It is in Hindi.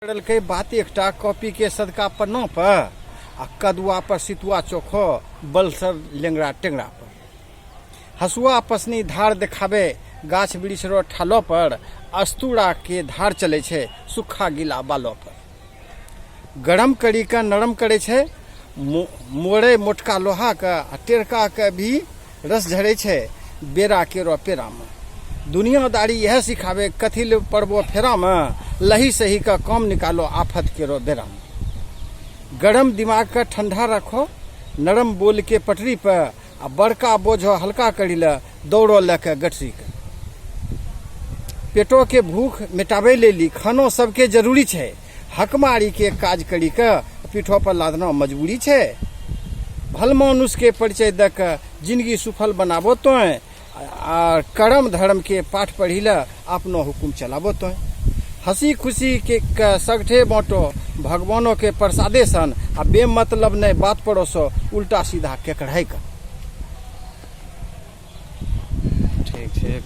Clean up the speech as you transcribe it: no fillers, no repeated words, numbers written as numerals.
के बात एकटा कॉपी के सदका पन्ना पर आ कदुआ पर सितुआ चोखो बलसर लेंगड़ा टेंगड़ा पर हसुआ पसनी धार देखाबे गाछ वृक्ष रो ठालो पर अस्तूरा के धार चले छे सूखा गीला बालो पर गरम करी का नरम करे छे मोड़े मोटका लोहा का टेरका के भी रस झरे छे बेरा के रो पेरा में दुनियादारी यह सिखावे कथिल पड़बो फेरा में लही सही का काम निकालो आफत के रो बेरा में गरम दिमाग का ठंडा रखो नरम बोल के पटरी पर आ बड़का बोझो हल्का करी ल दौड़ो लेके गठरी के पेटो के भूख मिटावे ले ली खानो सबके जरूरी छे हकमारी के काज करी के पीठो पर लादना मजबूरी छे भल मानुष के परिचय दे के जिंदगी सफल बनाबो तो और कर्म धर्म के पाठ पढ़ी ल अपनो हुकुम चलाबो तो हंसी खुशी के सगठे बाँटो भगवानों के प्रसादे सन आ बेमतलब ने बात पड़ोसो उल्टा सीधा के कढ़ाई का ठीक है।